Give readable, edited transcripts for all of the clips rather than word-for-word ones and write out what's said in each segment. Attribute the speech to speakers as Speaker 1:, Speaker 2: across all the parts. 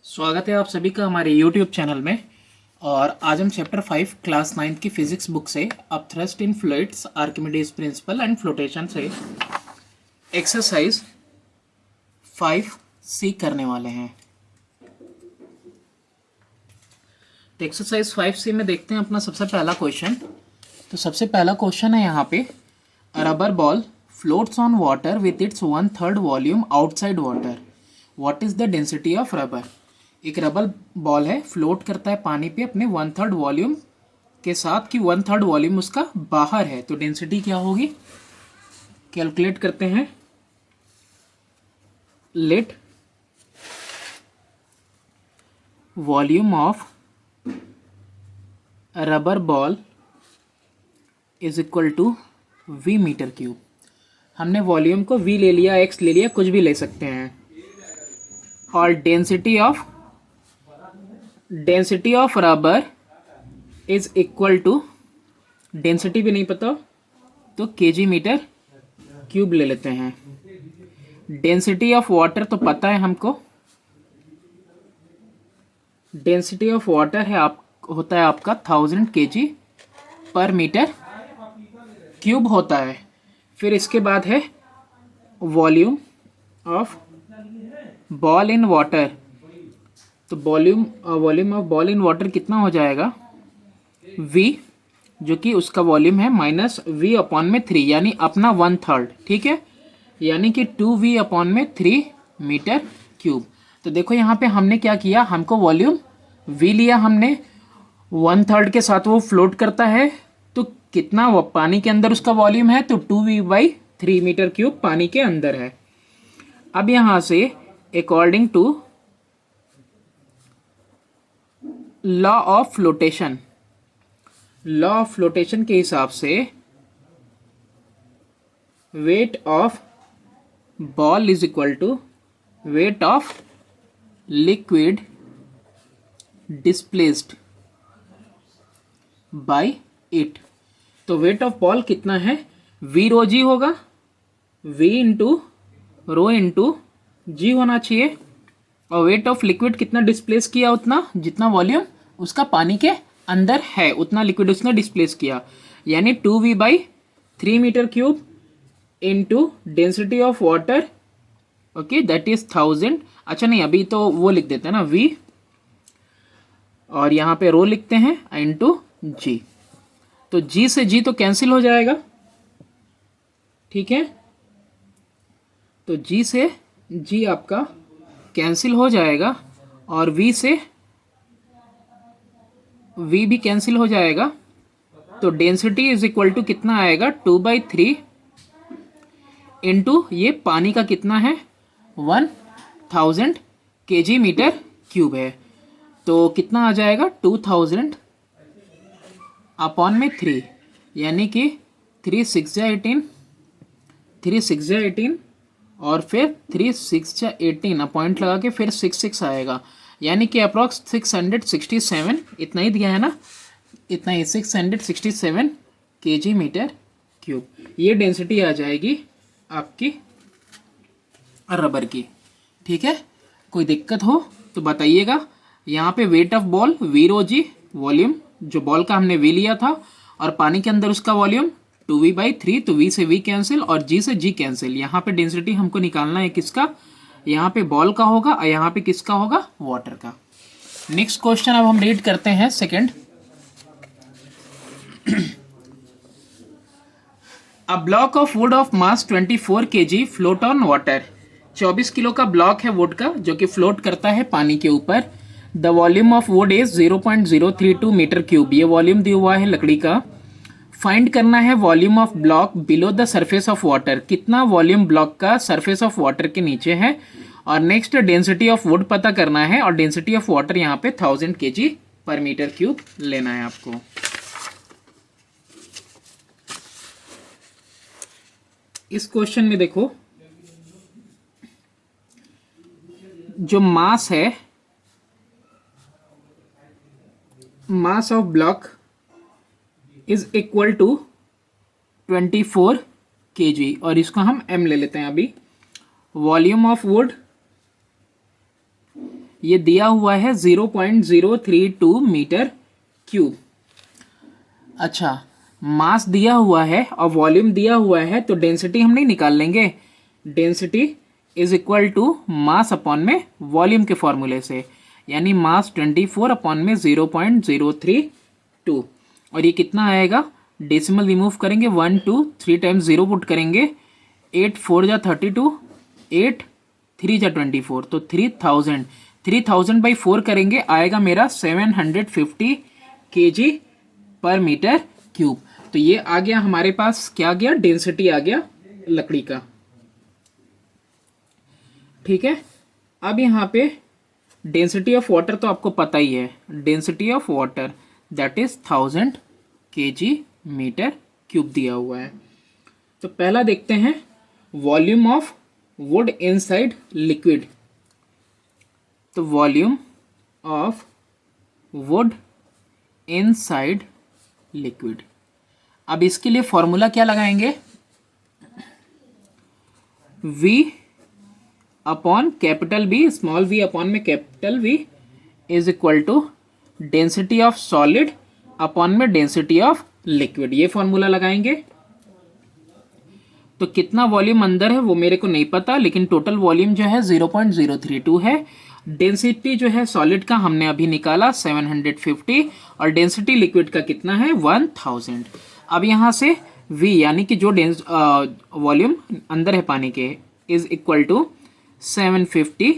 Speaker 1: स्वागत है आप सभी का हमारे YouTube चैनल में। और आज हम चैप्टर 5 क्लास 9 की फिजिक्स बुक से अब thrust in fluids Archimedes principal and flotation से एक्सरसाइज 5C करने वाले हैं। तो एक्सरसाइज 5C में देखते हैं अपना सबसे पहला क्वेश्चन। तो सबसे पहला क्वेश्चन है यहाँ पे, rubber ball floats on water with its 1/3 volume outside water, what is the density of rubber. एक रबर बॉल है, फ्लोट करता है पानी पे अपने 1/3 वॉल्यूम के साथ, कि 1/3 वॉल्यूम उसका बाहर है, तो डेंसिटी क्या होगी कैलकुलेट करते हैं। Let volume of rubber ball is equal to V metre cube. हमने वॉल्यूम को V ले लिया, X ले लिया, कुछ भी ले सकते हैं। और density of rubber is equal to, density भी नहीं पता तो kg मीटर क्यूब ले लेते हैं। डेंसिटी ऑफ वाटर तो पता है हमको, डेंसिटी ऑफ वाटर है होता है आपका 1000 kg पर मीटर क्यूब होता है। फिर इसके बाद है volume of ball in water. तो volume of ball in water कितना हो जाएगा, V, जो कि उसका वॉल्यूम है, माइनस V/3, यानी अपना 1/3, ठीक है, यानी कि 2V/3 मीटर क्यूब। तो देखो यहाँ पे हमने क्या किया, हमको वॉल्यूम V लिया हमने, 1/3 के साथ वो फ्लोट करता है, तो कितना वो पानी के अंदर उसका वॉल्यूम है, तो 2V/3 मीटर क्यूब पानी के अंदर है। अब यहाँ से according to law of flotation, law of flotation के हिसाब से weight of ball is equal to weight of liquid displaced by it. तो वेट ऑफ बॉल कितना है, V रो जी होगा, V into rho into g होना चाहिए। और वेट ऑफ लिक्विड कितना डिस्प्लेस किया, उतना जितना वॉल्यूम उसका पानी के अंदर है उतना लिक्विड उसने डिस्प्लेस किया, यानी 2V/3 metre cube into density of water, okay, that is 1000। अच्छा नहीं, अभी तो वो लिख देते हैं ना V, और यहाँ पे रो लिखते हैं इंटू जी। तो G से G तो कैंसिल हो जाएगा, ठीक है, तो G से G आपका कैंसिल हो जाएगा, और V से V भी कैंसिल हो जाएगा। तो डेंसिटी इज इक्वल टू कितना आएगा, 2/3 इंटू ये पानी का कितना है, 1000 kg मीटर क्यूब है, तो कितना आ जाएगा 2000/3, यानी कि 3 6 18, 3 6 18 और फिर 3 6 18 पॉइंट लगा के फिर 6 आएगा, यानी कि अप्रॉक्स 667, इतना ही दिया है ना, इतना ही 667 kg मीटर क्यूब। ये डेंसिटी आ जाएगी आपकी रबर की, ठीक है। कोई दिक्कत हो तो बताइएगा। यहाँ पे weight of ball V rho g, volume जो बॉल का हमने V लिया था, और पानी के अंदर उसका वॉल्यूम 2V/3, तो V से V कैंसिल और G से G कैंसिल। यहाँ पे डेंसिटी हमको निकालना है किसका, यहाँ पे बॉल का होगा, और यहाँ पे किसका होगा, वाटर का। नेक्स्ट क्वेश्चन अब हम रीड करते हैं second. A block of wood of mass 24 kg float on water. 24 kilo का ब्लॉक है वुड का, जो कि फ्लोट करता है पानी के ऊपर। The volume of wood is 0.032 metre cube. ये वॉल्यूम दिया हुआ है लकड़ी का। फाइंड करना है volume of block below the surface of water. कितना वॉल्यूम ब्लॉक का सरफेस ऑफ वाटर के नीचे है। और नेक्स्ट डेंसिटी ऑफ वुड पता करना है, और डेंसिटी ऑफ वाटर यहाँ पे 1000 kg पर मीटर क्यूब लेना है आपको। इस क्वेश्चन में देखो, जो मास है, mass of block is equal to 24 kg, और इसको हम m ले लेते हैं अभी। वॉल्यूम ऑफ वुड ये दिया हुआ है 0.032 मीटर क्यूब। अच्छा, मास दिया हुआ है और वॉल्यूम दिया हुआ है, तो डेंसिटी हम नहीं निकाल लेंगे। Density is equal to mass upon में वॉल्यूम के फॉर्मूले से, यानी मास 24 अपॉन में 0.032। और ये कितना आएगा, डेसिमल रिमूव करेंगे, 1 2 3 टाइम्स 0 पुट करेंगे, 8 4 जा 32, 8 3 जा 24, तो 3000 बाई 4 करेंगे, आएगा मेरा 750 kg पर मीटर क्यूब। तो ये आ गया हमारे पास, क्या आ गया, डेंसिटी आ गया लकड़ी का। ठीक है, अब यहाँ पे डेंसिटी ऑफ वाटर तो आपको पता ही है, density of water that is 1000 kg metre cube दिया हुआ है। तो पहला देखते हैं, volume of wood inside liquid. तो volume of wood inside liquid, अब इसके लिए फॉर्मूला क्या लगाएंगे, V upon capital B, small v upon में capital V is equal to density of solid upon में डेंसिटी ऑफ लिक्विड, ये फॉर्मूला लगाएंगे। तो कितना वॉल्यूम अंदर है वो मेरे को नहीं पता, लेकिन टोटल वॉल्यूम जो है 0.032 है। डेंसिटी जो है सॉलिड का हमने अभी निकाला 750, और डेंसिटी लिक्विड का कितना है 1000। अब यहाँ से V यानी कि जो वॉल्यूम अंदर है पानी के इज इक्वल टू 750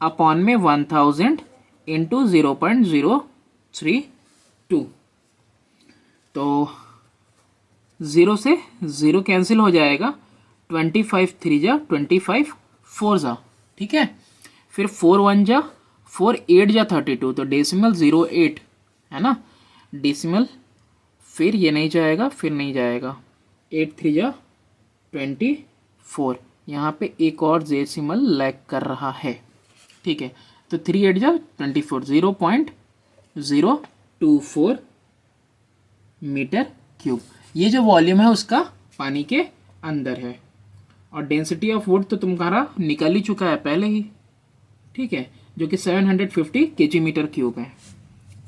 Speaker 1: अपॉन में 1000 इंटू 0.032। तो 0 से 0 कैंसिल हो जाएगा, 25 3 जा 25 4 जा, ठीक है, फिर 4 1 जा 4 8 जा 32, तो डेसिमल 08 है ना, डेसिमल, फिर ये नहीं जाएगा, फिर नहीं जाएगा, 8 3 जा 24, यहाँ पे एक और डेसिमल लैग कर रहा है, ठीक है, तो 3 8 जा 24, 0.024 मीटर क्यूब, ये जो वॉल्यूम है उसका पानी के अंदर है। और डेंसिटी ऑफ वुड तो तुम्हारा निकल ही चुका है पहले ही, ठीक है, जो कि 750 kg मीटर क्यूब है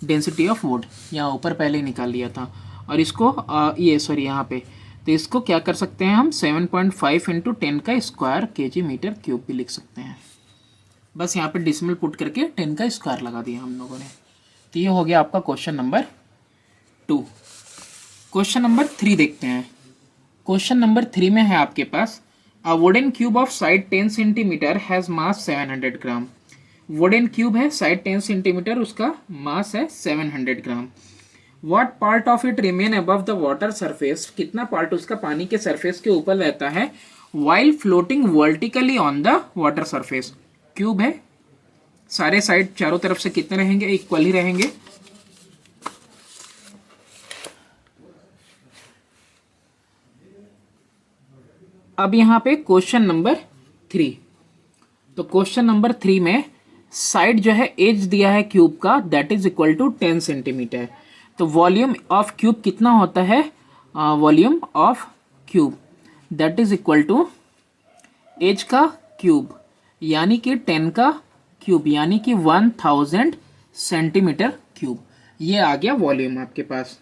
Speaker 1: डेंसिटी ऑफ वुड, यहाँ ऊपर पहले ही निकाल लिया था। और इसको ये सॉरी यहाँ पे, तो इसको क्या कर सकते हैं हम, 7.5 इंटू 10 का स्क्वायर kg मीटर क्यूब भी लिख सकते हैं। बस यहाँ पे डिसिमल पुट करके 10 का स्क्वायर लगा दिया हम लोगों ने। तो ये हो गया आपका क्वेश्चन नंबर 2। क्वेश्चन नंबर 3 देखते हैं। क्वेश्चन नंबर 3 में है आपके पास, a wooden cube of side 10 centimetre has mass 700 gram. Wooden cube है, साइड 10 सेंटीमीटर, उसका मास है 700 gram. What part of it remain above the water surface, कितना पार्ट उसका पानी के सरफेस के ऊपर रहता है, while floating vertically on the water surface. Cube है, सारे साइड चारों तरफ से कितने रहेंगे, इक्वल ही रहेंगे। अब यहाँ पे क्वेश्चन नंबर 3, तो क्वेश्चन नंबर 3 में साइड जो है एज दिया है क्यूब का, that is equal to 10 centimetre. तो वॉल्यूम ऑफ क्यूब कितना होता है, volume of cube that is equal to edge का क्यूब यानी कि 10 का क्यूब यानी कि 1000 सेंटीमीटर क्यूब, ये आ गया वॉल्यूम आपके पास।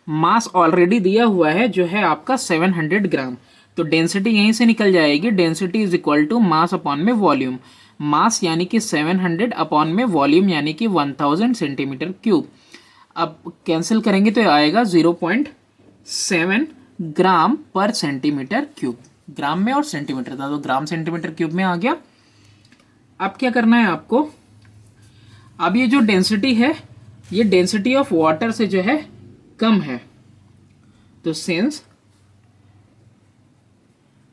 Speaker 1: मास ऑलरेडी दिया हुआ है जो है आपका 700 ग्राम, तो डेंसिटी यहीं से निकल जाएगी, density is equal to mass upon में वॉल्यूम, मास यानी कि 700 अपॉन में वॉल्यूम यानी कि 1000 सेंटीमीटर क्यूब। अब कैंसिल करेंगे तो आएगा 0.7 ग्राम पर सेंटीमीटर क्यूब, ग्राम में और सेंटीमीटर था तो ग्राम सेंटीमीटर क्यूब में आ गया। अब क्या करना है आपको, अब ये जो डेंसिटी है ये डेंसिटी ऑफ वाटर से जो है कम है, तो since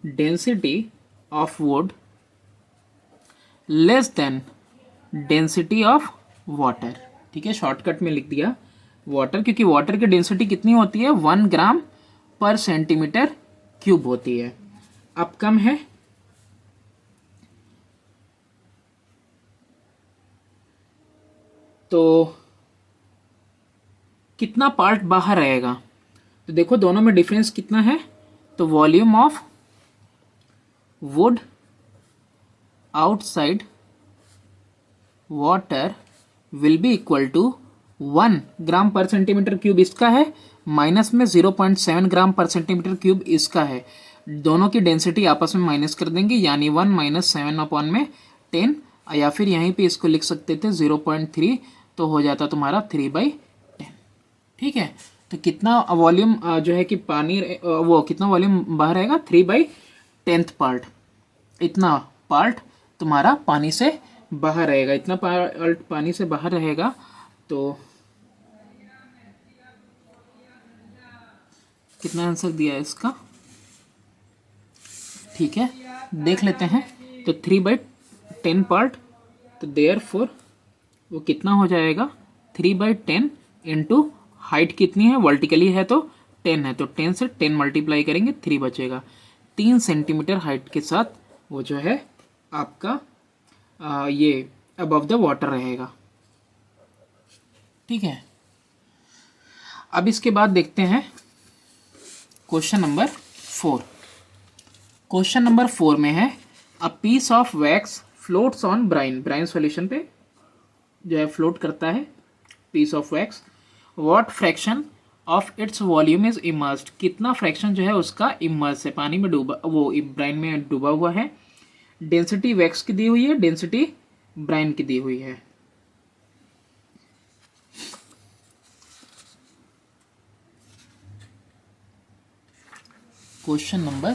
Speaker 1: density of would less than density of water, ठीक है, शॉर्टकट में लिख दिया वाटर, क्योंकि वाटर की डेंसिटी कितनी होती है 1 ग्राम पर सेंटीमीटर क्यूब होती है। अब कम है, तो कितना पार्ट बाहर रहेगा, तो देखो दोनों में डिफरेंस कितना है, तो volume of wood outside water will be equal to 1 gram per centimetre cube इसका है, माइनस में 0.7 ग्राम पर सेंटीमीटर क्यूब इसका है। दोनों की डेंसिटी आपस में माइनस कर देंगे, यानी 1 माइनस 7 अपॉन में 10, या फिर यहीं पे इसको लिख सकते थे 0.3, तो हो जाता तुम्हारा 3/10। ठीक है, तो कितना वॉल्यूम जो है कि पानी वो कितना वॉल्यूम बाहर रहेगा, 3/10 पार्ट, इतना पार्ट तुम्हारा पानी से बाहर रहेगा, इतना पार्ट पानी से बाहर रहेगा। तो कितना आंसर दिया है इसका, ठीक है देख लेते हैं। तो 3/10 पार्ट, तो देयरफॉर वो कितना हो जाएगा, 3/10 इंटू हाइट कितनी है, वर्टिकली है तो 10 है, तो 10 से 10 मल्टीप्लाई करेंगे, 3 बचेगा। 3 सेंटीमीटर हाइट के साथ वो जो है आपका ये अबव द वाटर रहेगा। ठीक है, अब इसके बाद देखते हैं क्वेश्चन नंबर 4। क्वेश्चन नंबर 4 में है a piece of wax floats on brine, brine solution पे जो है फ्लोट करता है piece of wax. What fraction of its volume is immersed, कितना फ्रैक्शन जो है उसका इमर्स है, पानी में डूबा, वो ब्राइन में डूबा हुआ है। डेंसिटी वैक्स की दी हुई है, डेंसिटी ब्राइन की दी हुई है। क्वेश्चन नंबर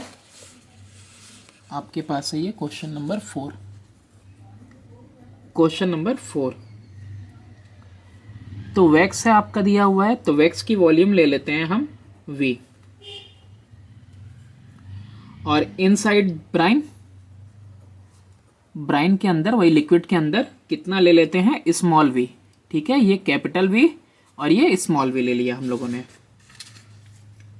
Speaker 1: आपके पास है ये क्वेश्चन नंबर 4। क्वेश्चन नंबर 4, तो वैक्स है आपका दिया हुआ है, तो वैक्स की वॉल्यूम ले लेते हैं हम V, और इनसाइड ब्राइन, ब्राइन के अंदर वही लिक्विड के अंदर कितना ले लेते हैं, स्मॉल v। ठीक है, ये कैपिटल V और ये स्मॉल v ले लिया हम लोगों ने।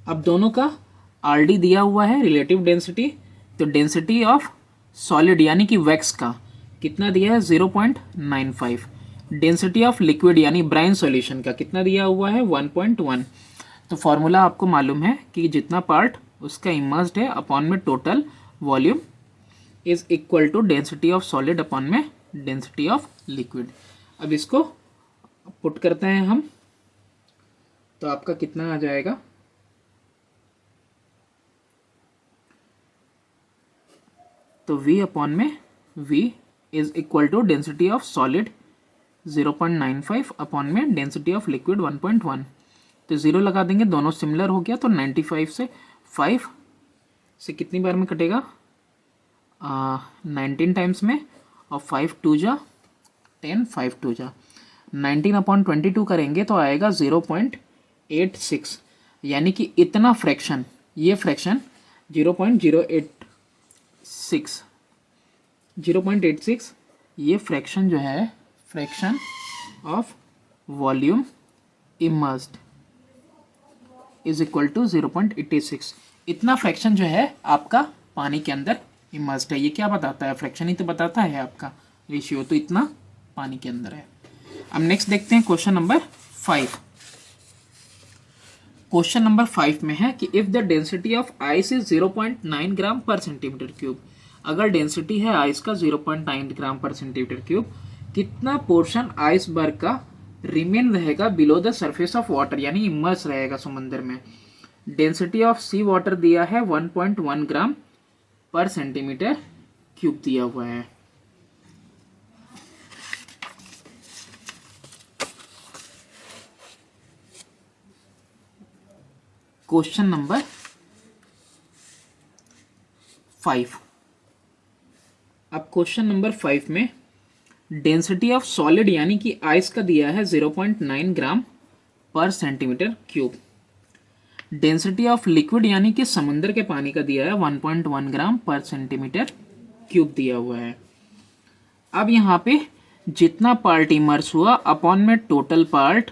Speaker 1: अब दोनों का RD दिया हुआ है, रिलेटिव डेंसिटी, तो डेंसिटी ऑफ सॉलिड यानी कि वैक्स का कितना दिया है, 0.95। डेंसिटी ऑफ लिक्विड यानी ब्राइन सॉल्यूशन का कितना दिया हुआ है, 1.1। तो फॉर्मूला आपको मालूम है कि जितना पार्ट उसका इमर्स्ड है अपॉन में total volume is equal to density of solid upon में डेंसिटी ऑफ लिक्विड। अब इसको पुट करते हैं हम, तो आपका कितना आ जाएगा, तो V अपॉन में V is equal to density of solid 0.95 upon में डेंसिटी ऑफ लिक्विड 1.1। तो 0 लगा देंगे, दोनों सिमिलर हो गया, तो 95 से 5 से कितनी बार में कटेगा, 19 टाइम्स में, और 5 2 जा 10, 5 2 जा 19 अपॉन 22 करेंगे तो आएगा 0.86, यानी कि इतना फ्रैक्शन, ये फ्रैक्शन 0.86 ये फ्रैक्शन जो है, fraction of volume immersed is equal to 0.86। इतना फ्रैक्शन जो है आपका पानी के अंदर इमर्स्ड है। ये क्या बताता है, फ्रैक्शन ही तो बताता है आपका रेशियो, तो इतना पानी के अंदर है। अब नेक्स्ट देखते हैं क्वेश्चन नंबर 5। क्वेश्चन नंबर 5 में है कि if the density of ice is 0.9 gram per centimetre cube, अगर डेंसिटी है आइस का 0.9 ग्राम पर सेंटीमीटर क्यूब, कितना पोर्शन आइसबर्ग का रिमेन रहेगा below the surface of water, यानी इमर्स रहेगा समुद्र में। डेंसिटी ऑफ सी वाटर दिया है 1.1 ग्राम पर सेंटीमीटर क्यूब दिया हुआ है। Question number 5। अब क्वेश्चन नंबर 5 में डेंसिटी ऑफ सॉलिड यानी कि आइस का दिया है 0.9 ग्राम per centimetre cube. Density of liquid यानी कि समुद्र के पानी का दिया है 1.1 ग्राम पर सेंटीमीटर क्यूब दिया हुआ है। अब यहाँ पे जितना पार्ट इमर्स हुआ अपॉन में total part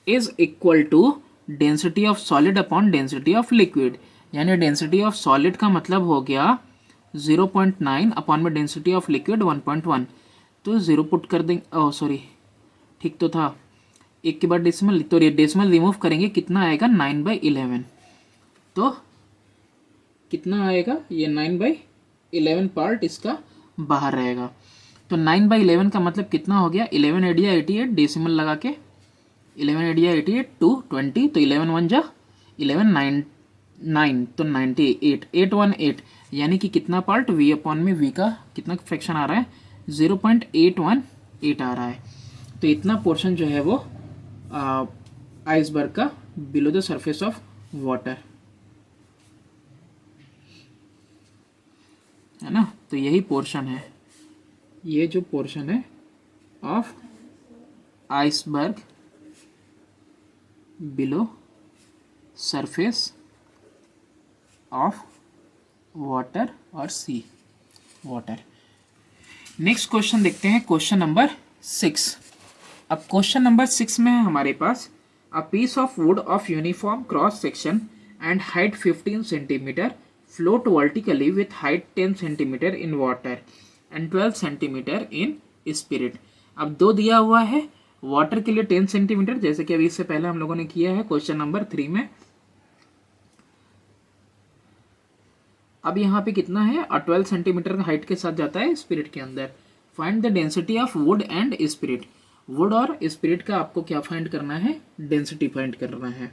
Speaker 1: is equal to density of solid upon density of liquid, यानी डेंसिटी ऑफ सॉलिड का मतलब हो गया 0.9 अपॉन में डेंसिटी ऑफ लिक्विड 1.1, तो 0 पुट कर देंगे, ओह सॉरी ठीक तो था, एक के बाद डेसिमल, तो डेसिमल रिमूव करेंगे, कितना आएगा 9/11, तो कितना आएगा ये 9/11 पार्ट इसका बाहर रहेगा। तो 9/11 का मतलब कितना हो गया, 11 एडिया 88 डेसिमल लगा के 11 एडिया 88 टू 20, तो 11 1 जा 11 9 9 तो 98 818, यानी कि कितना पार्ट v अपॉन में v का कितना फ्रैक्शन आ रहा है 0.818 आ रहा है। तो इतना पोर्शन जो है वो आइसबर्ग का below the surface of water है ना। तो यही पोर्शन है, ये जो पोर्शन है of iceberg below surface of water और सी वाटर। नेक्स्ट क्वेश्चन देखते हैं, क्वेश्चन नंबर 6। अब क्वेश्चन नंबर 6 में है हमारे पास a piece of wood of uniform cross section and height 15 centimetre float vertically with height 10 centimetre in water and 12 centimetre in spirit. अब दो दिया हुआ है, वाटर के लिए 10 सेंटीमीटर, जैसे कि अभी इससे पहले हम लोगों ने किया है क्वेश्चन नंबर 3 में। अब यहाँ पे कितना है, 12 सेंटीमीटर हाइट के साथ जाता है स्पिरिट के अंदर। Find the density of would and spirit. Would और स्पिरिट का आपको क्या फाइंड करना है, डेंसिटी फाइंड करना है।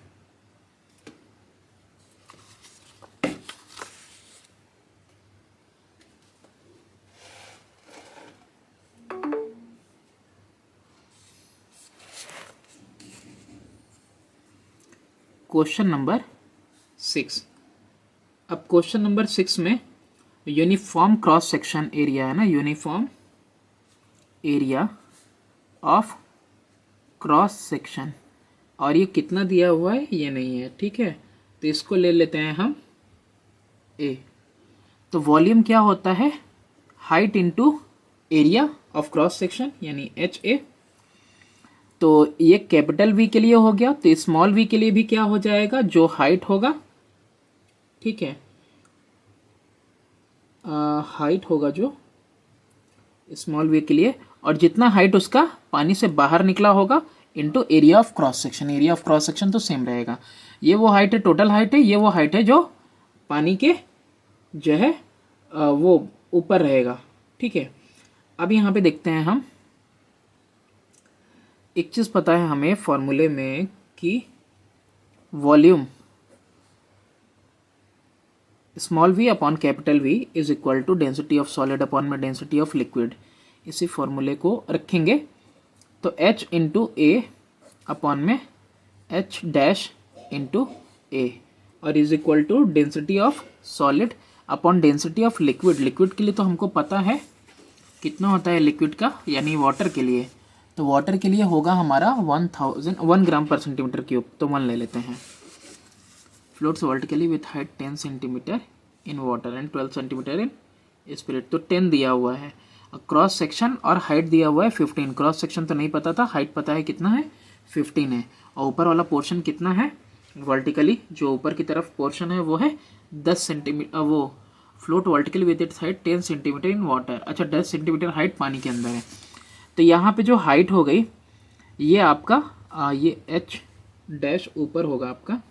Speaker 1: Question number 6। अब क्वेश्चन नंबर 6 में यूनिफॉर्म क्रॉस सेक्शन एरिया है ना, uniform area of cross section, और ये कितना दिया हुआ है ये नहीं है, ठीक है। तो इसको ले लेते हैं हम ए। तो वॉल्यूम क्या होता है, height into area of cross section यानी एच ए। तो ये कैपिटल वी के लिए हो गया, तो स्मॉल वी के लिए भी क्या हो जाएगा, जो हाइट होगा, ठीक है, हाइट होगा जो स्मॉल वी के लिए, और जितना हाइट उसका पानी से बाहर निकला होगा into area of cross section. Area of cross section तो सेम रहेगा, ये वो हाइट है, टोटल हाइट है, ये वो हाइट है जो पानी के जो है वो ऊपर रहेगा, ठीक है। अब यहाँ पे देखते हैं हम, एक चीज़ पता है हमें फॉर्मूले में कि volume small V upon capital V is equal to density of solid upon में डेंसिटी ऑफ लिक्विड। इसी फॉर्मूले को रखेंगे तो h इंटू ए अपॉन में h डैश इंटू ए, और is equal to density of solid upon density of liquid. Liquid के लिए तो हमको पता है कितना होता है लिक्विड का, यानी वाटर के लिए, तो वाटर के लिए होगा हमारा 1 ग्राम पर सेंटीमीटर क्यूब, तो 1 ले लेते हैं। Floats vertically with height 10 centimetre in water and 12 centimetre in spirit. तो 10 दिया हुआ है, क्रॉस सेक्शन और हाइट दिया हुआ है 15। क्रॉस सेक्शन तो नहीं पता था, हाइट पता है कितना है 15 है, और ऊपर वाला पोर्शन कितना है वर्टिकली, जो ऊपर की तरफ पोर्शन है वो है 10 सेंटीमीटर, वो float vertically with its height 10 centimetre in water. अच्छा, 10 सेंटीमीटर हाइट पानी के अंदर है। तो यहाँ पे जो हाइट हो गई ये आपका ये h डैश ऊपर होगा आपका,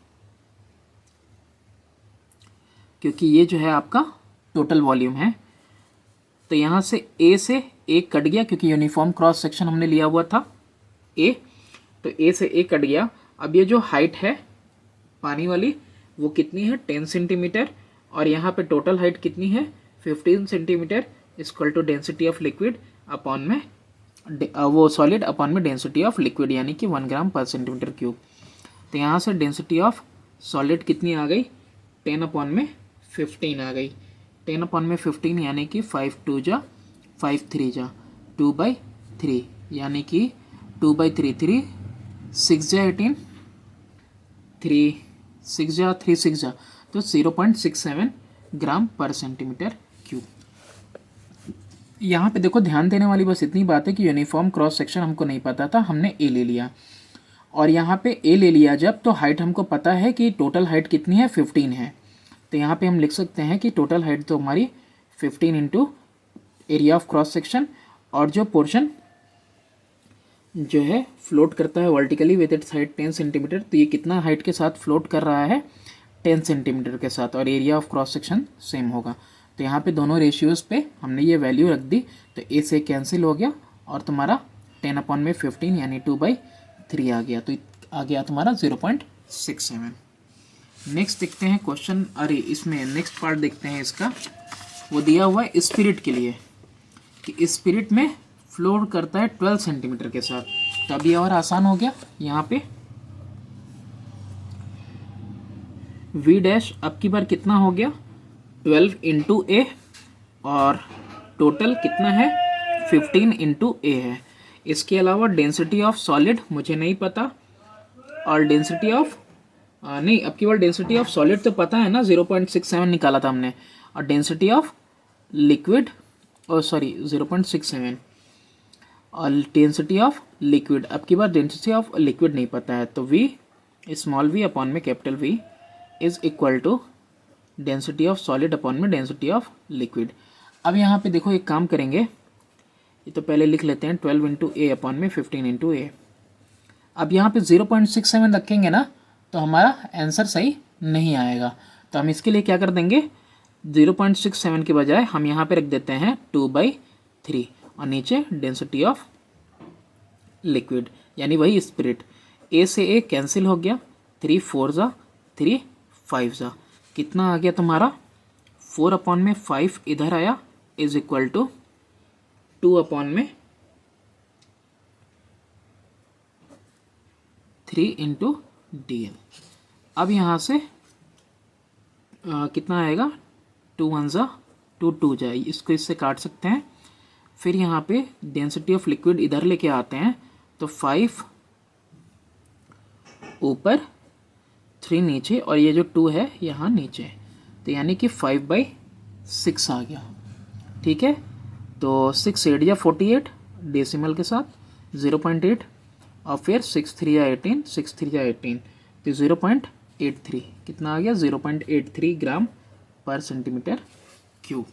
Speaker 1: क्योंकि ये जो है आपका टोटल वॉल्यूम है। तो यहाँ से ए से ए कट गया, क्योंकि यूनिफॉर्म क्रॉस सेक्शन हमने लिया हुआ था ए, तो ए से ए कट गया। अब ये जो हाइट है पानी वाली वो कितनी है 10 सेंटीमीटर, और यहाँ पे टोटल हाइट कितनी है 15 centimetre, equal to density of liquid upon में वो सॉलिड अपॉन में डेंसिटी ऑफ लिक्विड, यानी कि 1 ग्राम पर सेंटीमीटर क्यूब। तो यहाँ से डेंसिटी ऑफ सॉलिड कितनी आ गई 10 अपॉन में 15 आ गई। 10 अपॉन में 15 यानी कि 5 2 जा 5 3 जा 2/3, यानी कि 2/3 3 6 जा 18 3 6 जा 3 6 जा, तो 0.67 ग्राम पर सेंटीमीटर क्यूब। यहाँ पे देखो ध्यान देने वाली बस इतनी बात है कि यूनिफॉर्म क्रॉस सेक्शन हमको नहीं पता था, हमने ए ले लिया, और यहाँ पे ए ले लिया जब, तो हाइट हमको पता है कि टोटल हाइट कितनी है 15 है। तो यहाँ पे हम लिख सकते हैं कि टोटल हाइट तो हमारी 15 into area of cross section, और जो पोर्शन जो है फ्लोट करता है vertically with its height 10 centimetre, तो ये कितना हाइट के साथ फ्लोट कर रहा है 10 सेंटीमीटर के साथ, और area of cross section same होगा। तो यहाँ पे दोनों रेशियोज़ पे हमने ये वैल्यू रख दी, तो ए से कैंसिल हो गया और तुम्हारा 10/15 यानी 2/3 आ गया, तो आ गया तुम्हारा 0.67। नेक्स्ट देखते हैं क्वेश्चन, अरे इसमें नेक्स्ट पार्ट देखते हैं इसका। वो दिया हुआ है स्पिरिट के लिए कि स्पिरिट में फ्लोट करता है 12 सेंटीमीटर के साथ, तो अब ये और आसान हो गया। यहाँ पे v डैश अब की बार कितना हो गया 12 इंटू ए, और टोटल कितना है 15 इंटू ए है। इसके अलावा डेंसिटी ऑफ सॉलिड मुझे नहीं पता, और डेंसिटी ऑफ नहीं, अब की बार डेंसिटी ऑफ सॉलिड तो पता है ना, 0.67 निकाला था हमने, और डेंसिटी ऑफ लिक्विड और सॉरी 0.67, और डेंसिटी ऑफ लिक्विड, अब की बार डेंसिटी ऑफ लिक्विड नहीं पता है, तो वी स्मॉल वी अपॉन में capital V is equal to density of solid upon में डेंसिटी ऑफ लिक्विड। अब यहाँ पे देखो एक काम करेंगे, ये तो पहले लिख लेते हैं 12 इंटू ए अपॉन में 15 इंटू ए। अब यहाँ पे 0.67 रखेंगे ना तो हमारा आंसर सही नहीं आएगा, तो हम इसके लिए क्या कर देंगे 0.67 के बजाय हम यहाँ पे रख देते हैं 2/3 और नीचे डेंसिटी ऑफ लिक्विड यानी वही स्पिरिट। ए से ए कैंसिल हो गया, 3 4 जा 3 5 जा, कितना आ गया तुम्हारा 4/5 इधर आया is equal to 2/3 into D L. अब यहाँ से कितना आएगा 2 1 जा 2 2 जाए, इसको इससे काट सकते हैं। फिर यहाँ पे डेंसिटी ऑफ लिक्विड इधर लेके आते हैं, तो 5 ऊपर 3 नीचे, और ये जो 2 है यहाँ नीचे, तो यानी कि 5/6 आ गया। ठीक है, तो 6 8 या 48 डेसिमल के साथ 0.8, और फिर 6 3 या 18 6 3 या 18, तो 0.83 कितना आ गया 0.83 ग्राम पर सेंटीमीटर क्यूब।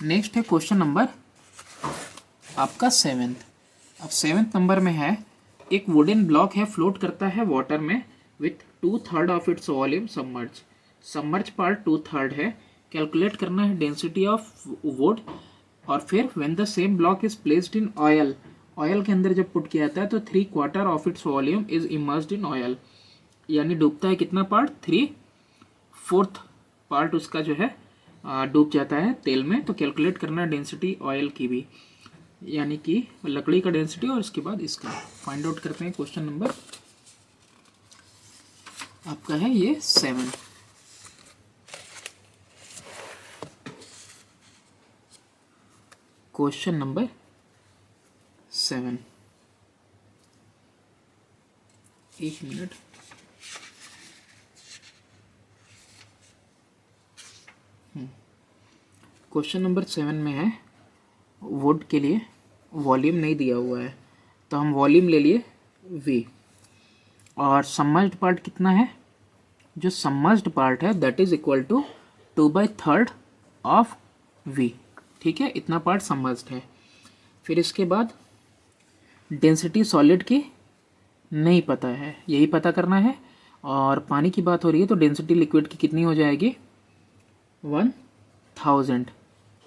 Speaker 1: नेक्स्ट है क्वेश्चन नंबर आपका 7th। अब 7th नंबर में है, एक वुडन ब्लॉक है, फ्लोट करता है वाटर में with 2/3 of its volume submerge. Submerge part 2/3 है। कैलकुलेट करना है डेंसिटी ऑफ वुड, और फिर when the same block is placed in oil, oil के अंदर जब पुट किया जाता है तो 3/4 of its volume is immersed in oil, यानी डूबता है कितना पार्ट 3/4 पार्ट उसका जो है डूब जाता है तेल में। तो कैलकुलेट करना है डेंसिटी ऑयल की भी, यानी कि लकड़ी का डेंसिटी और इसके बाद इसका फाइंड आउट करते हैं। क्वेश्चन नंबर आपका है ये 7। क्वेश्चन नंबर 7, एक मिनट। क्वेश्चन नंबर 7 में है, वुड के लिए वॉल्यूम नहीं दिया हुआ है, तो हम वॉल्यूम ले लिए v, और सबमर्ज्ड पार्ट कितना है, जो सबमर्ज्ड पार्ट है that is equal to 2/3 of v। ठीक है, इतना पार्ट सबमर्ज्ड है। फिर इसके बाद डेंसिटी सॉलिड की नहीं पता है, यही पता करना है, और पानी की बात हो रही है तो डेंसिटी लिक्विड की कितनी हो जाएगी 1000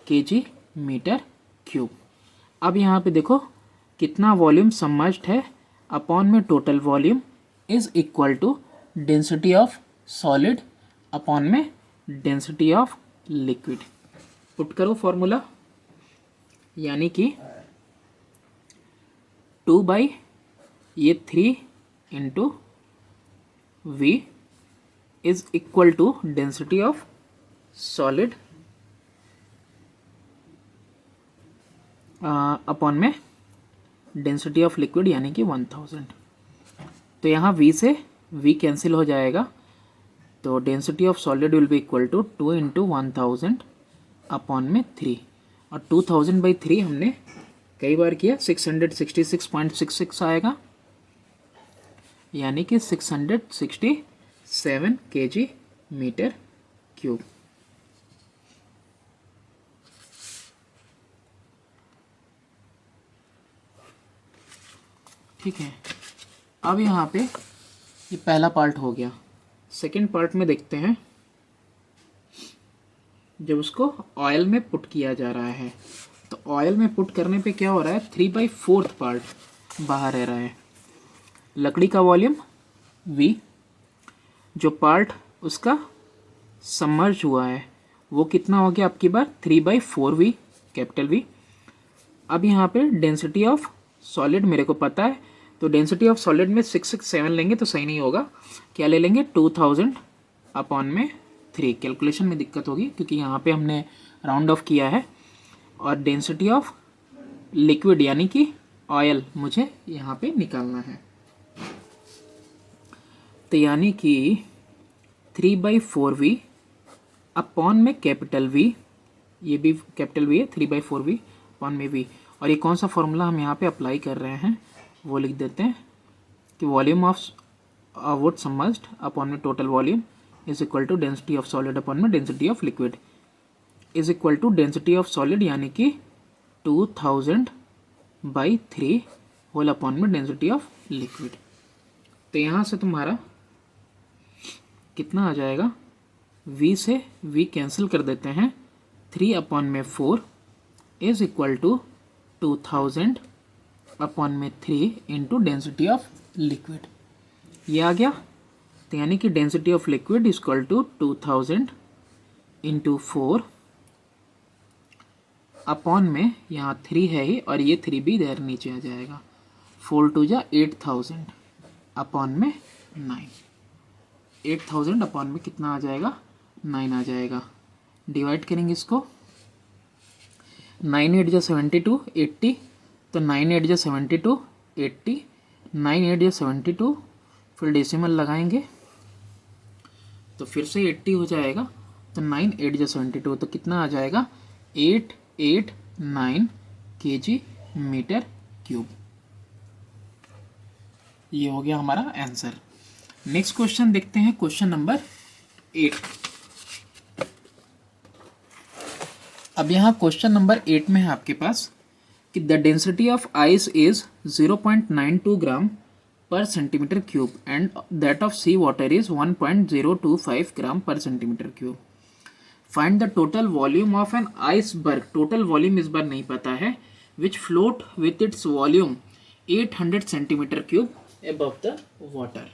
Speaker 1: kg मीटर क्यूब। अब यहाँ पे देखो कितना वॉल्यूम सबमर्ज्ड है अपॉन में total volume is equal to density of solid upon में डेंसिटी ऑफ लिक्विड। पुट करो फॉर्मूला, यानी कि 2/3 into v is equal to density of solid upon में डेंसिटी ऑफ लिक्विड यानी कि 1000। तो यहाँ v से v कैंसिल हो जाएगा, तो density of solid will be equal to 2 into 1000 upon में 3, और 2000/3 हमने कई बार किया 666.66 आएगा, यानी कि 667 kg मीटर क्यूब। ठीक है, अब यहाँ पे ये पहला पार्ट हो गया। सेकेंड पार्ट में देखते हैं, जब उसको ऑयल में पुट किया जा रहा है तो ऑयल में पुट करने पे क्या हो रहा है, 3/4 पार्ट बाहर रह रहा है। लकड़ी का वॉल्यूम V, जो पार्ट उसका सबमर्ज हुआ है वो कितना हो गया आपकी बार, 3/4V, कैपिटल V। अब यहाँ पे डेंसिटी ऑफ सॉलिड मेरे को पता है, तो डेंसिटी ऑफ सॉलिड में 667 लेंगे तो सही नहीं होगा, क्या ले लेंगे 2000 अपॉन में 3। कैलकुलेशन में दिक्कत होगी क्योंकि यहाँ पे हमने राउंड ऑफ किया है। और डेंसिटी ऑफ लिक्विड यानी कि ऑयल मुझे यहाँ पे निकालना है, तो यानी कि 3/4V अपॉन में कैपिटल V, ये भी कैपिटल V है, 3/4V अपॉन में V। और ये कौन सा फॉर्मूला हम यहाँ पे अप्लाई कर रहे हैं वो लिख देते हैं कि volume of wood submerged upon में total volume is equal to density of solid upon में density of liquid is equal to density of solid यानी कि 2000/3 होल अपॉन में डेंसिटी ऑफ लिक्विड। तो यहाँ से तुम्हारा कितना आ जाएगा, V से V कैंसिल कर देते हैं, 3/4 इज इक्वल टू 2000 अपॉन में 3 इंटू डेंसिटी ऑफ लिक्विड, ये आ गया। तो यानी कि density of liquid is equal to 2000 into 4 upon में यहाँ 3 है ही और ये 3 भी इधर नीचे आ जाएगा, 4 2 जा 8000 अपॉन में 9। 8000 अपॉन में कितना आ जाएगा, 9 आ जाएगा। डिवाइड करेंगे इसको, 9 8 जा 72, 80, तो 9 8 जा 72, 80, 9 8 जा 72, फिर डेसिमल लगाएंगे तो फिर से 80 हो जाएगा, तो 9 8 जा 72, तो कितना आ जाएगा 889 kg मीटर क्यूब। ये हो गया हमारा आंसर। नेक्स्ट क्वेश्चन देखते हैं, क्वेश्चन नंबर 8। अब यहाँ क्वेश्चन नंबर 8 में है आपके पास कि the density of ice is 0.92 gram per centimetre cube and that of sea water is 1.025 gram per centimetre cube. Find the total volume of an iceberg, total volume इस बार नहीं पता है, which float with its volume 800 centimetre cube above the water।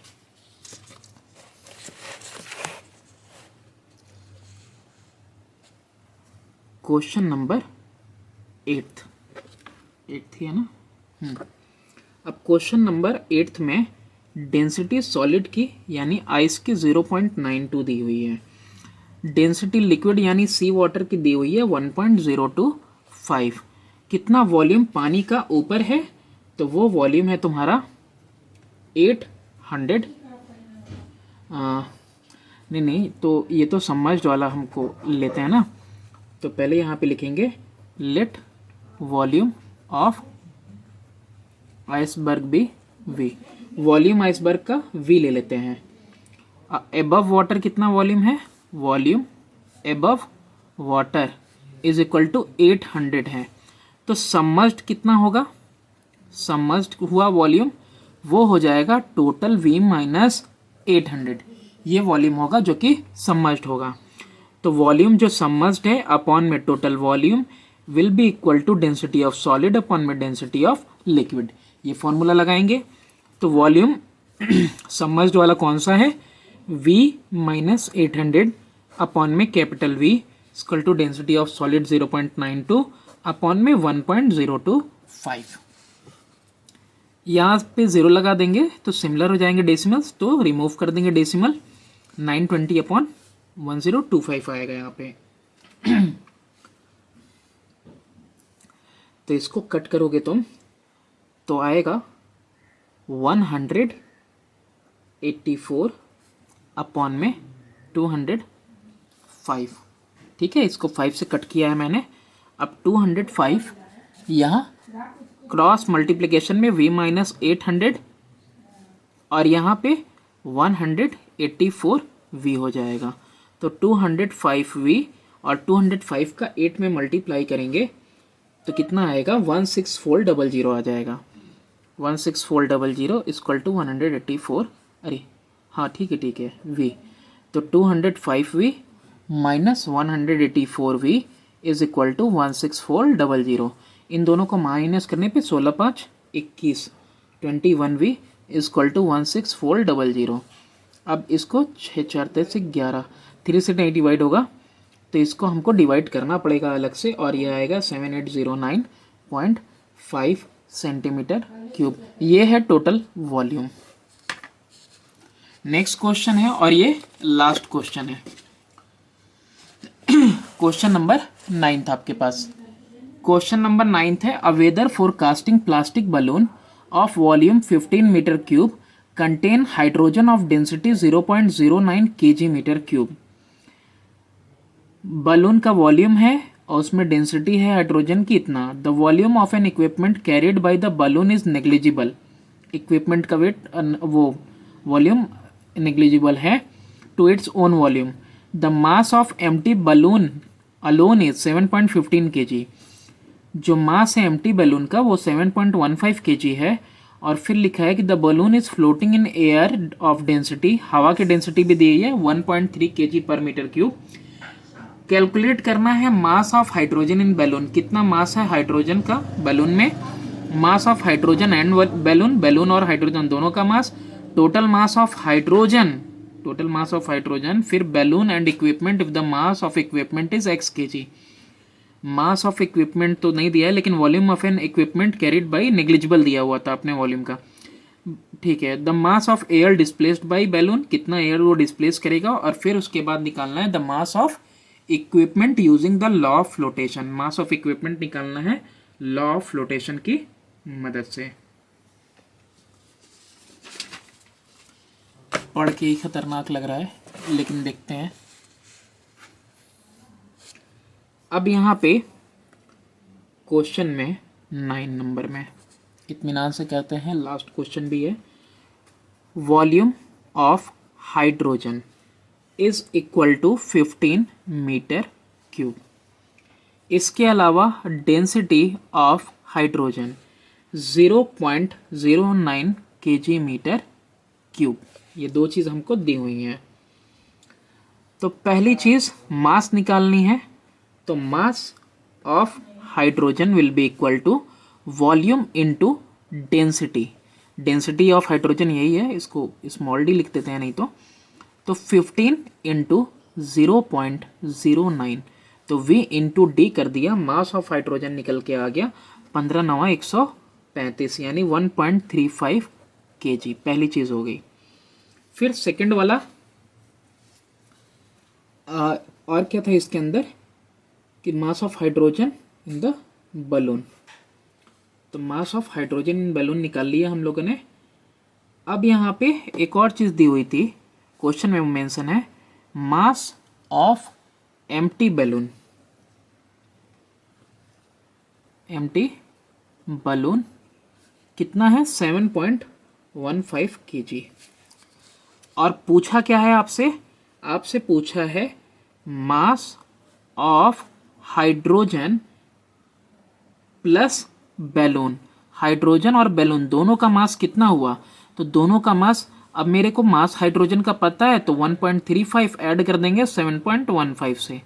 Speaker 1: Question number 8 ही है ना। अब question number 8 में डेंसिटी सॉलिड की यानी आइस की 0.92 दी हुई है, डेंसिटी लिक्विड यानी सी वाटर की दी हुई है 1.025। कितना वॉल्यूम पानी का ऊपर है, तो वो वॉल्यूम है तुम्हारा 800। नहीं, तो ये तो सबमर्ज्ड वाला हमको लेते हैं ना, तो पहले यहाँ पे लिखेंगे let volume of iceberg be V, volume iceberg का V ले लेते हैं। एबव वाटर कितना वॉल्यूम है, volume above water is equal to 800 है, तो सबमर्ज्ड कितना होगा, सबमर्ज्ड हुआ वॉल्यूम वो हो जाएगा टोटल V माइनस 800, ये वॉल्यूम होगा जो कि सबमर्ज्ड होगा। तो वॉल्यूम जो सबमर्ज्ड है अपॉन में total volume will be equal to density of solid upon में डेंसिटी ऑफ लिक्विड, ये फॉर्मूला लगाएंगे। तो वॉल्यूम सबमर्ज्ड वाला कौन सा है, V माइनस 800 अपॉन में capital V equal to density of solid 0.92 upon में 1.025। यहाँ पे 0 लगा देंगे तो सिमिलर हो जाएंगे डेसिमल्स, तो रिमूव कर देंगे डेसिमल, 920 अपॉन 1025 आएगा यहाँ पे। तो इसको कट करोगे तुम तो आएगा 184 अपॉन में 205। ठीक है, इसको 5 से कट किया है मैंने। अब 205 यहाँ क्रॉस मल्टीप्लिकेशन में V माइनस 800 और यहाँ पे 184V हो जाएगा, तो 205V और 205 का 8 में मल्टीप्लाई करेंगे तो कितना आएगा 16400 आ जाएगा। 16400 इक्वल टू 184, अरे हाँ ठीक है v, तो 205v minus 184v is equal to 16400। इन दोनों को माइनस करने पे 16 5 21, 21v इज इक्वल टू 16400। अब इसको 6 4 से 11, 3 से नहीं डिवाइड होगा तो इसको हमको डिवाइड करना पड़ेगा अलग से, और ये आएगा 7809.5 सेंटीमीटर क्यूब। ये है टोटल वॉल्यूम। नेक्स्ट क्वेश्चन है और ये लास्ट क्वेश्चन है, क्वेश्चन नंबर 9 आपके पास। क्वेश्चन नंबर 9 है, a weather forecasting plastic balloon of volume 15 metre cube contain hydrogen of density 0.09 kg metre cube. Balloon का वॉल्यूम है और उसमें डेंसिटी है हाइड्रोजन की इतना। The volume of an equipment carried by the balloon is negligible. Equipment का weight वो volume negligible है to its own volume. The mass of empty balloon alone is 7.15 kg। जो मास है एम्प्टी बलून का वो 7.15 kg है। और फिर लिखा है कि the balloon is floating in air of density, हवा की डेंसिटी भी दी है 1.3 kg पर मीटर क्यूब। कैलकुलेट करना है mass of hydrogen in balloon, कितना मास है हाइड्रोजन का बैलून में, mass of hydrogen and balloon, balloon और हाइड्रोजन दोनों का mass, total mass of hydrogen, total mass of hydrogen, फिर balloon and equipment if the mass of equipment is x kg। Mass of equipment तो नहीं दिया है लेकिन volume of an equipment carried by negligible दिया हुआ था अपने वॉल्यूम का, ठीक है। The mass of air displaced by balloon, कितना एयर वो डिस्प्लेस करेगा, और फिर उसके बाद निकालना है the mass of equipment using the law of flotation. Mass of equipment निकालना है लॉ ऑफ फ्लोटेशन की मदद से। पढ़ के ही खतरनाक लग रहा है लेकिन देखते हैं। अब यहाँ पे क्वेश्चन में 9 नंबर में इत्मीनान से कहते हैं, लास्ट क्वेश्चन भी है, volume of hydrogen is equal to 15 metre cube. इसके अलावा density of hydrogen 0.09 kg metre cube. ये दो चीज़ हमको दी हुई हैं। तो पहली चीज़ मास निकालनी है, तो mass of hydrogen will be equal to volume into density. Density of hydrogen यही है, इसको स्मॉल डी लिख देते हैं नहीं तो 15 इंटू 0.09, तो V इंटू डी कर दिया, मास ऑफ हाइड्रोजन निकल के आ गया 15 9 135 यानी 1.35 kg। पहली चीज़ हो गई। फिर सेकंड वाला और क्या था इसके अंदर कि mass of hydrogen in the balloon, तो mass of hydrogen in balloon निकाल लिया हम लोगों ने। अब यहाँ पे एक और चीज़ दी हुई थी, क्वेश्चन में मेंशन है mass of empty balloon. Empty balloon कितना है 7.15 kg। और पूछा क्या है आपसे, आपसे पूछा है mass of hydrogen plus balloon. Hydrogen और बैलून दोनों का मास कितना हुआ, तो दोनों का मास, अब मेरे को मास हाइड्रोजन का पता है तो 1.35 ऐड कर देंगे 7.15 से,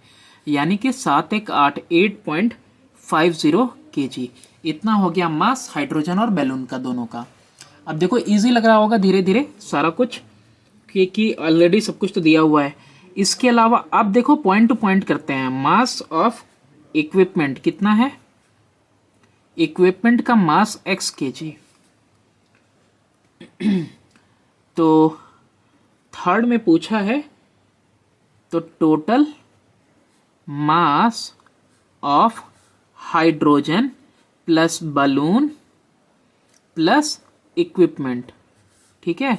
Speaker 1: यानी कि 7 1 8 8.50 kg। इतना हो गया मास हाइड्रोजन और बैलून का दोनों का। अब देखो इजी लग रहा होगा धीरे धीरे सारा कुछ, कि ऑलरेडी सब कुछ तो दिया हुआ है। इसके अलावा अब देखो पॉइंट टू पॉइंट करते हैं। मास ऑफ इक्विपमेंट कितना है, इक्विपमेंट का मास x kg। तो थर्ड में पूछा है तो total mass of hydrogen plus balloon plus equipment, ठीक है,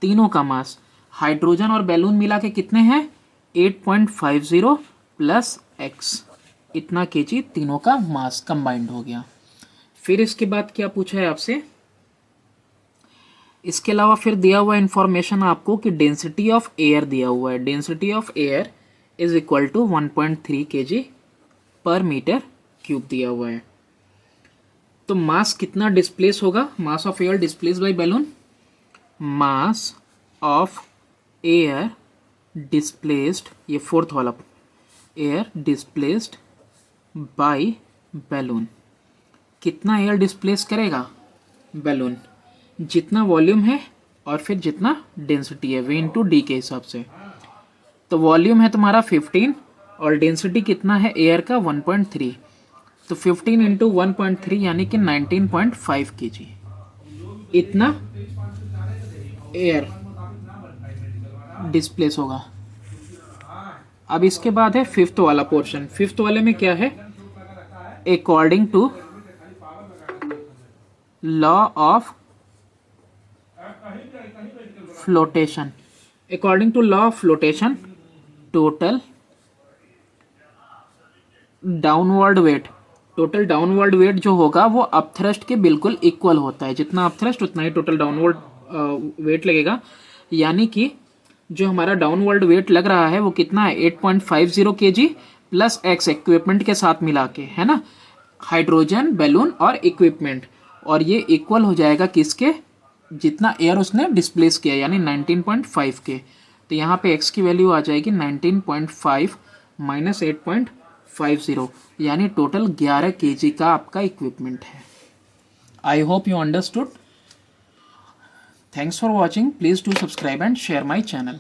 Speaker 1: तीनों का मास। हाइड्रोजन और बैलून मिला के कितने हैं 8.50 प्लस x, इतना kg तीनों का मास कंबाइंड हो गया। फिर इसके बाद क्या पूछा है आपसे, इसके अलावा फिर दिया हुआ इंफॉर्मेशन आपको कि डेंसिटी ऑफ एयर दिया हुआ है। Density of air is equal to 1.3 kg पर मीटर क्यूब दिया हुआ है। तो मास कितना डिस्प्लेस होगा, mass of air displace by balloon, mass of air displaced, ये फोर्थ वाला, एयर डिस्प्लेस्ड बाय बैलून, कितना एयर डिस्प्लेस करेगा बैलून, जितना वॉल्यूम है और फिर जितना डेंसिटी है, V इंटू डी के हिसाब से। तो वॉल्यूम है तुम्हारा 15 और डेंसिटी कितना है एयर का 1.3, तो 15 इंटू 1.3 यानी कि 19.5 kg, इतना एयर डिस्प्लेस होगा। अब इसके बाद है फिफ्थ वाला पोर्शन। फिफ्थ वाले में क्या है, according to law of flotation, according to law of flotation total downward weight, total downward weight जो होगा वो अपथ्रस्ट के बिल्कुल इक्वल होता है, जितना अपथ्रस्ट उतना ही टोटल डाउनवर्ड वेट लगेगा। यानी कि जो हमारा डाउनवर्ड वेट लग रहा है वो कितना है 8.50 kg प्लस एक्स इक्विपमेंट के साथ मिला के, है ना, हाइड्रोजन बैलून और इक्विपमेंट, और ये इक्वल हो जाएगा किसके, जितना एयर उसने डिस्प्लेस किया, यानी 19.5 के। तो यहाँ पे x की वैल्यू आ जाएगी 19.5 माइनस 8.50, यानी टोटल 11 kg का आपका इक्विपमेंट है। I hope you understood. Thanks for watching. Please do subscribe and share my channel.